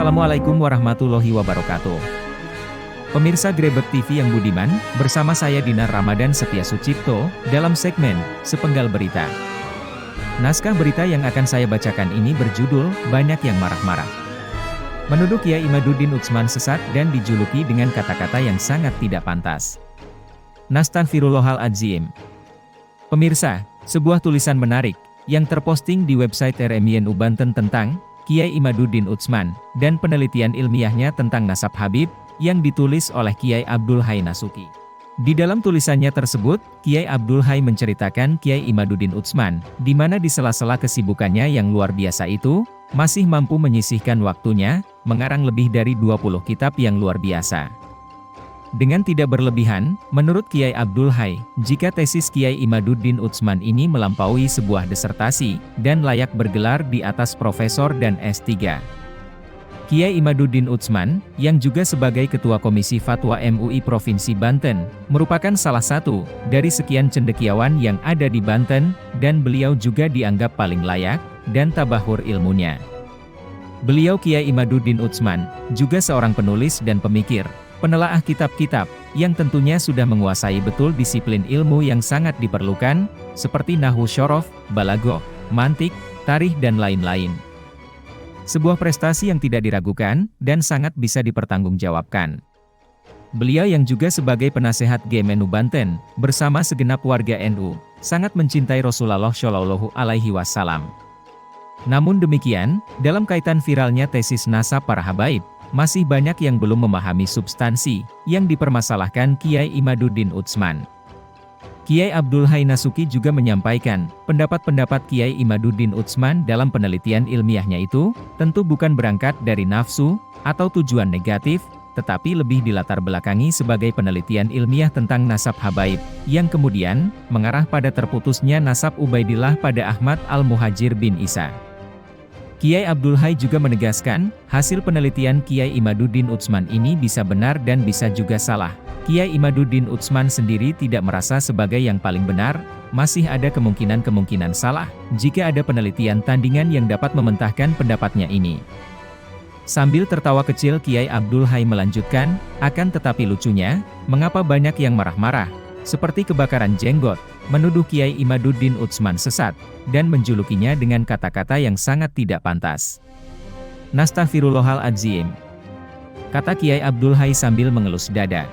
Assalamualaikum warahmatullahi wabarakatuh. Pemirsa Grebek TV yang budiman, bersama saya Dinar Ramadan Setia Sucipto, dalam segmen Sepenggal Berita. Naskah berita yang akan saya bacakan ini berjudul, Banyak yang Marah-Marah. Menuduh Kiai Imaduddin Utsman sesat dan dijuluki dengan kata-kata yang sangat tidak pantas. Nastaghfirullahaladzim. Pemirsa, sebuah tulisan menarik, yang terposting di website RMINU Banten tentang Kiai Imaduddin Utsman, dan penelitian ilmiahnya tentang nasab Habib, yang ditulis oleh Kiai Abdul Hai Nasuki. Di dalam tulisannya tersebut, Kiai Abdul Hai menceritakan Kiai Imaduddin Utsman, di mana di sela-sela kesibukannya yang luar biasa itu, masih mampu menyisihkan waktunya, mengarang lebih dari 20 kitab yang luar biasa. Dengan tidak berlebihan, menurut Kiai Abdul Hai, jika tesis Kiai Imaduddin Utsman ini melampaui sebuah disertasi, dan layak bergelar di atas profesor dan S3. Kiai Imaduddin Utsman, yang juga sebagai Ketua Komisi Fatwa MUI Provinsi Banten, merupakan salah satu dari sekian cendekiawan yang ada di Banten, dan beliau juga dianggap paling layak, dan tabahur ilmunya. Beliau Kiai Imaduddin Utsman, juga seorang penulis dan pemikir, penelaah kitab-kitab, yang tentunya sudah menguasai betul disiplin ilmu yang sangat diperlukan, seperti Nahwu Syorof, Balaghah, Mantik, Tarikh dan lain-lain. Sebuah prestasi yang tidak diragukan, dan sangat bisa dipertanggungjawabkan. Beliau yang juga sebagai penasehat GMNU Banten, bersama segenap warga NU, sangat mencintai Rasulullah Shallallahu Alaihi Wasallam. Namun demikian, dalam kaitan viralnya tesis nasab para habaib, masih banyak yang belum memahami substansi yang dipermasalahkan Kiai Imaduddin Utsman. Kiai Abdul Hai Nasuki juga menyampaikan, pendapat-pendapat Kiai Imaduddin Utsman dalam penelitian ilmiahnya itu, tentu bukan berangkat dari nafsu, atau tujuan negatif, tetapi lebih dilatar belakangi sebagai penelitian ilmiah tentang nasab habaib, yang kemudian, mengarah pada terputusnya nasab Ubaidillah pada Ahmad Al-Muhajir bin Isa. Kiai Abdul Hai juga menegaskan, hasil penelitian Kiai Imaduddin Utsman ini bisa benar dan bisa juga salah. Kiai Imaduddin Utsman sendiri tidak merasa sebagai yang paling benar, masih ada kemungkinan-kemungkinan salah, jika ada penelitian tandingan yang dapat mementahkan pendapatnya ini. Sambil tertawa kecil Kiai Abdul Hai melanjutkan, akan tetapi lucunya, mengapa banyak yang marah-marah, seperti kebakaran jenggot, menuduh Kiai Imaduddin Utsman sesat, dan menjulukinya dengan kata-kata yang sangat tidak pantas. Nastaghfirullahaladzim, kata Kiai Abdul Hai sambil mengelus dada.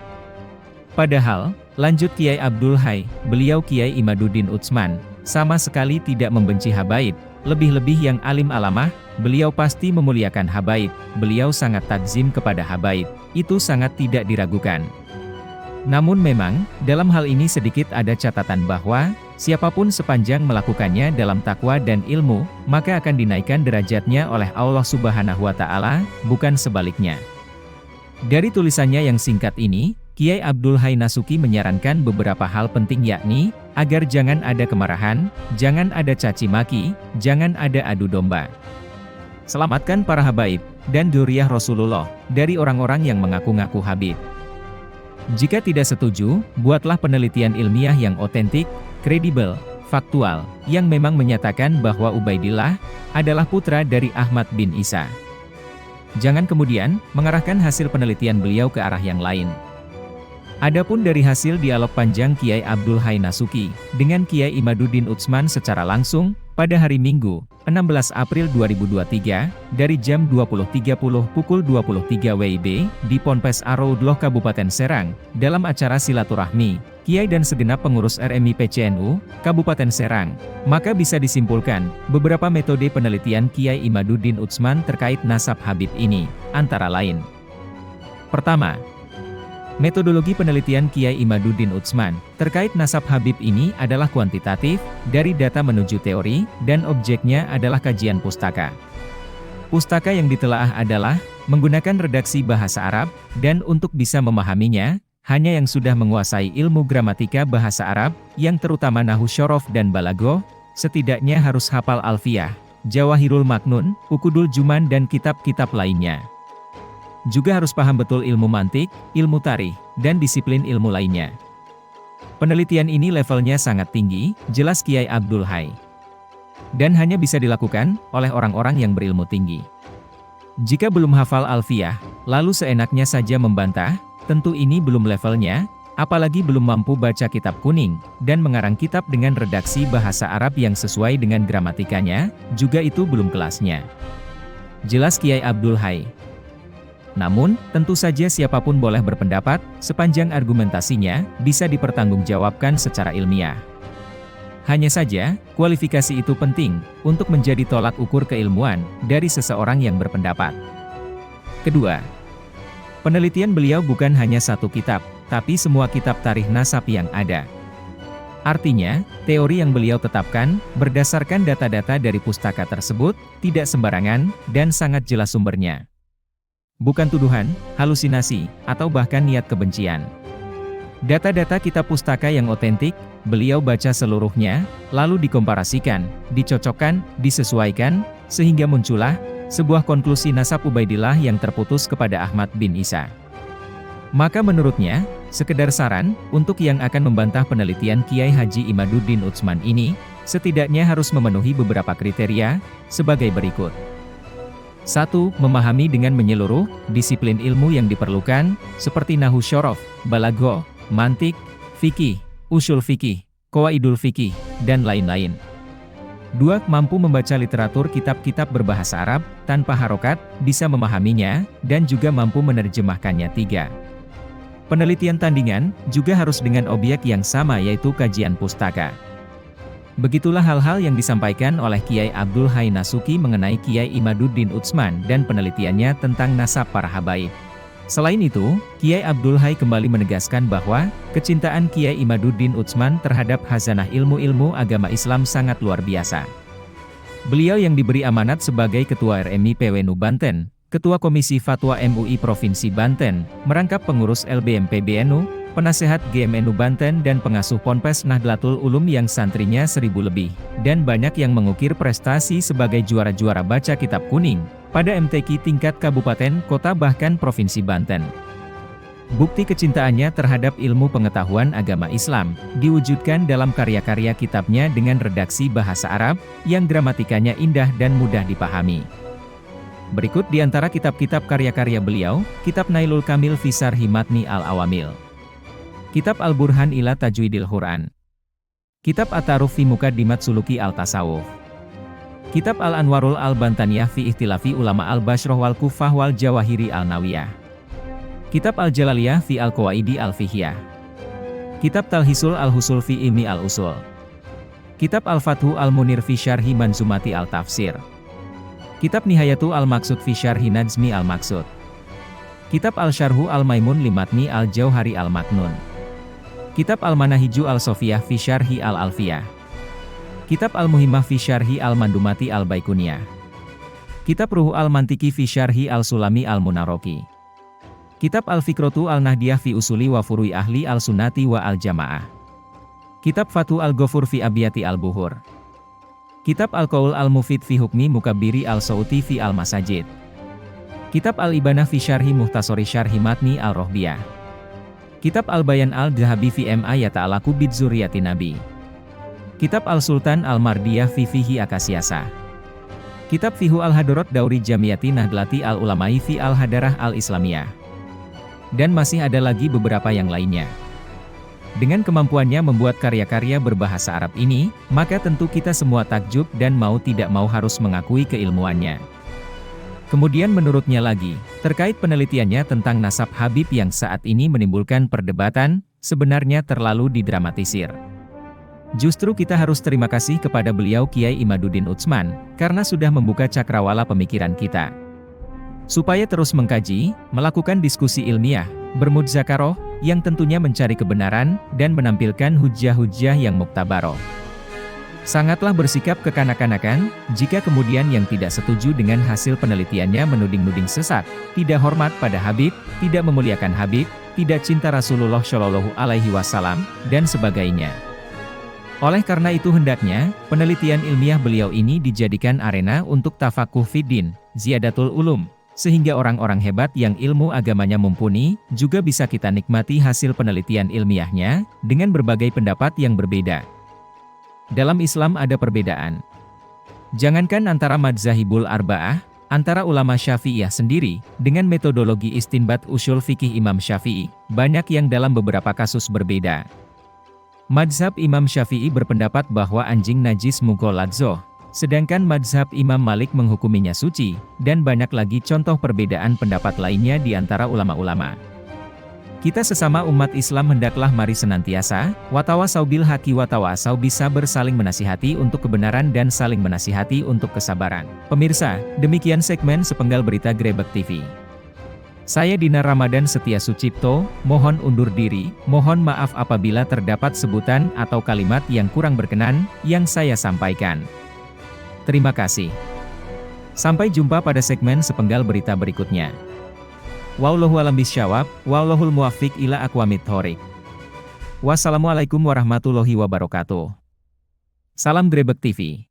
Padahal, lanjut Kiai Abdul Hai, beliau Kiai Imaduddin Utsman, sama sekali tidak membenci habaib, lebih-lebih yang alim alamah, beliau pasti memuliakan habaib, beliau sangat takzim kepada habaib, itu sangat tidak diragukan. Namun memang, dalam hal ini sedikit ada catatan bahwa, siapapun sepanjang melakukannya dalam takwa dan ilmu, maka akan dinaikkan derajatnya oleh Allah Subhanahu wa Ta'ala, bukan sebaliknya. Dari tulisannya yang singkat ini, Kiai Abdul Hai Nasuki menyarankan beberapa hal penting yakni, agar jangan ada kemarahan, jangan ada caci maki, jangan ada adu domba. Selamatkan para habaib, dan dzurriyyah Rasulullah, dari orang-orang yang mengaku-ngaku habib. Jika tidak setuju, buatlah penelitian ilmiah yang otentik, kredibel, faktual, yang memang menyatakan bahwa Ubaidillah adalah putra dari Ahmad bin Isa. Jangan kemudian mengarahkan hasil penelitian beliau ke arah yang lain. Adapun dari hasil dialog panjang Kiai Abdul Hai Nasuki dengan Kiai Imaduddin Utsman secara langsung, pada hari Minggu, 16 April 2023, dari jam 20.30 pukul 23 WIB, di Ponpes Ar-Raudhah Kabupaten Serang, dalam acara silaturahmi, Kiai dan segenap pengurus RMI PCNU, Kabupaten Serang, maka bisa disimpulkan, beberapa metode penelitian Kiai Imaduddin Utsman terkait nasab Habib ini, antara lain. Pertama, metodologi penelitian Kiai Imaduddin Utsman terkait nasab Habib ini adalah kuantitatif, dari data menuju teori, dan objeknya adalah kajian pustaka. Pustaka yang ditelaah adalah menggunakan redaksi bahasa Arab, dan untuk bisa memahaminya, hanya yang sudah menguasai ilmu gramatika bahasa Arab, yang terutama Nahwu Syorof dan Balaghah, setidaknya harus hafal Alfiyah, Jawahirul Maknun, Uqudul Juman dan kitab-kitab lainnya. Juga harus paham betul ilmu mantik, ilmu tarikh, dan disiplin ilmu lainnya. Penelitian ini levelnya sangat tinggi, jelas Kiai Abdul Hai. Dan hanya bisa dilakukan oleh orang-orang yang berilmu tinggi. Jika belum hafal Alfiyah, lalu seenaknya saja membantah, tentu ini belum levelnya, apalagi belum mampu baca kitab kuning, dan mengarang kitab dengan redaksi bahasa Arab yang sesuai dengan gramatikanya, juga itu belum kelasnya. Jelas Kiai Abdul Hai. Namun, tentu saja siapapun boleh berpendapat, sepanjang argumentasinya bisa dipertanggungjawabkan secara ilmiah. Hanya saja, kualifikasi itu penting untuk menjadi tolak ukur keilmuan dari seseorang yang berpendapat. Kedua, penelitian beliau bukan hanya satu kitab, tapi semua kitab tarikh nasab yang ada. Artinya, teori yang beliau tetapkan, berdasarkan data-data dari pustaka tersebut, tidak sembarangan, dan sangat jelas sumbernya. Bukan tuduhan, halusinasi, atau bahkan niat kebencian. Data-data kitab pustaka yang otentik, beliau baca seluruhnya, lalu dikomparasikan, dicocokkan, disesuaikan, sehingga muncullah sebuah konklusi nasab Ubaidillah yang terputus kepada Ahmad bin Isa. Maka menurutnya, sekedar saran, untuk yang akan membantah penelitian Kiai Haji Imaduddin Utsman ini, setidaknya harus memenuhi beberapa kriteria, sebagai berikut. 1. Memahami dengan menyeluruh, disiplin ilmu yang diperlukan, seperti Nahwu Syorof, Balagho, Mantik, Fikih, Usul Fikih, Qawaidul Fikih, dan lain-lain. 2. Mampu membaca literatur kitab-kitab berbahasa Arab, tanpa harokat, bisa memahaminya, dan juga mampu menerjemahkannya. 3. Penelitian tandingan, juga harus dengan objek yang sama yaitu kajian pustaka. Begitulah hal-hal yang disampaikan oleh Kiai Abdul Hai Nasuki mengenai Kiai Imaduddin Utsman dan penelitiannya tentang nasab para habaib. Selain itu, Kiai Abdul Hai kembali menegaskan bahwa, kecintaan Kiai Imaduddin Utsman terhadap khazanah ilmu-ilmu agama Islam sangat luar biasa. Beliau yang diberi amanat sebagai Ketua RMI PWNU Banten, Ketua Komisi Fatwa MUI Provinsi Banten, merangkap pengurus LBM PBNU, penasehat GMNU Banten dan pengasuh Ponpes Nahdlatul Ulum yang santrinya 1000 lebih, dan banyak yang mengukir prestasi sebagai juara-juara baca kitab kuning, pada MTQ tingkat kabupaten, kota bahkan provinsi Banten. Bukti kecintaannya terhadap ilmu pengetahuan agama Islam, diwujudkan dalam karya-karya kitabnya dengan redaksi bahasa Arab, yang gramatikanya indah dan mudah dipahami. Berikut di antara kitab-kitab karya-karya beliau, Kitab Nailul Kamil fi Syarhi Matni Al-Awamil, Kitab Al-Burhan ila Tajwidil Quran, Kitab At-Ta'aruf fi Muqaddimat Suluki Al-Tasawuf, Kitab Al-Anwarul Al-Bantaniyah fi Ikhtilafi Ulama Al-Bashrah wal Kufah wal Jawahiri Al-Nawiyah, Kitab Al-Jalaliyah fi Al-Qawaidi Al-Fiqhiyah, Kitab Talhisul Al-Husul fi Ilmi Al-Usul, Kitab Al-Fathu Al-Munir fi Syarhi Manzumati Al-Tafsir, Kitab Nihayatu Al-Maqsud fi Syarhi Najmi Al-Maqsud, Kitab Al-Syarhu Al-Maimun li Matni Al-Jauhari Al-Maknun, Kitab Al-Manahiju Al-Sofiyah fi Syarhi Al-Alfiyah, Kitab Al-Muhimmah fi Syarhi Al-Mandumati Al-Baikuniyah, Kitab Ruhu Al-Mantiki fi Syarhi Al-Sulami Al-Munaroki, Kitab Al-Fikrotu Al-Nahdiyah fi Usuli wa Furui Ahli Al-Sunnati wa Al-Jamaah, Kitab Fathu Al-Ghafur fi Abiyati Al-Buhur, Kitab Al-Qaul Al-Mufid fi Hukmi Mukabbiri Al-Sauti fi Al-Masajid, Kitab Al-Ibanah fi Syarhi Muhtasori Syarhi Matni Al-Rohbiyah, Kitab Al-Bayan Al-Dhahabi fi M.A. Yata'alaku bid Zuriyati Nabi, Kitab Al-Sultan Al-Mardiyah fi Fihi Akasyasa, Kitab Fihu Al-Hadarat Dauri Jamiyati Nahdlati Al-Ulamai fi Al-Hadarah Al-Islamiyah, dan masih ada lagi beberapa yang lainnya. Dengan kemampuannya membuat karya-karya berbahasa Arab ini, maka tentu kita semua takjub dan mau tidak mau harus mengakui keilmuannya. Kemudian menurutnya lagi, terkait penelitiannya tentang nasab Habib yang saat ini menimbulkan perdebatan, sebenarnya terlalu didramatisir. Justru kita harus terima kasih kepada beliau Kiai Imaduddin Utsman, karena sudah membuka cakrawala pemikiran kita. Supaya terus mengkaji, melakukan diskusi ilmiah, bermudzakarah, yang tentunya mencari kebenaran, dan menampilkan hujjah-hujjah yang muktabaroh. Sangatlah bersikap kekanak-kanakan, jika kemudian yang tidak setuju dengan hasil penelitiannya menuding-nuding sesat, tidak hormat pada Habib, tidak memuliakan Habib, tidak cinta Rasulullah Shallallahu Alaihi Wasallam, dan sebagainya. Oleh karena itu hendaknya, penelitian ilmiah beliau ini dijadikan arena untuk tafakuh fiddin, ziyadatul ulum, sehingga orang-orang hebat yang ilmu agamanya mumpuni, juga bisa kita nikmati hasil penelitian ilmiahnya, dengan berbagai pendapat yang berbeda. Dalam Islam ada perbedaan. Jangankan antara madzhabul arba'ah, Antara ulama Syafi'iyah sendiri, dengan metodologi istinbat usyul fikih Imam Syafi'i, banyak yang dalam beberapa kasus berbeda. Mazhab Imam Syafi'i berpendapat bahwa anjing najis mughalladzoh, sedangkan mazhab Imam Malik menghukuminya suci, dan banyak lagi contoh perbedaan pendapat lainnya di antara ulama-ulama. Kita sesama umat Islam hendaklah mari senantiasa, watawasau bil haqi watawasau bis sabr, saling menasihati untuk kebenaran dan saling menasihati untuk kesabaran. Pemirsa, demikian segmen sepenggal berita Grebek TV. Saya Dinar Ramadan Setia Sucipto, mohon undur diri, mohon maaf apabila terdapat sebutan atau kalimat yang kurang berkenan, yang saya sampaikan. Terima kasih. Sampai jumpa pada segmen sepenggal berita berikutnya. Wallahu a'lam bishawab, wallahul muwaffiq ila aqwamit thoriq. Wassalamualaikum warahmatullahi wabarakatuh. Salam Grebek TV.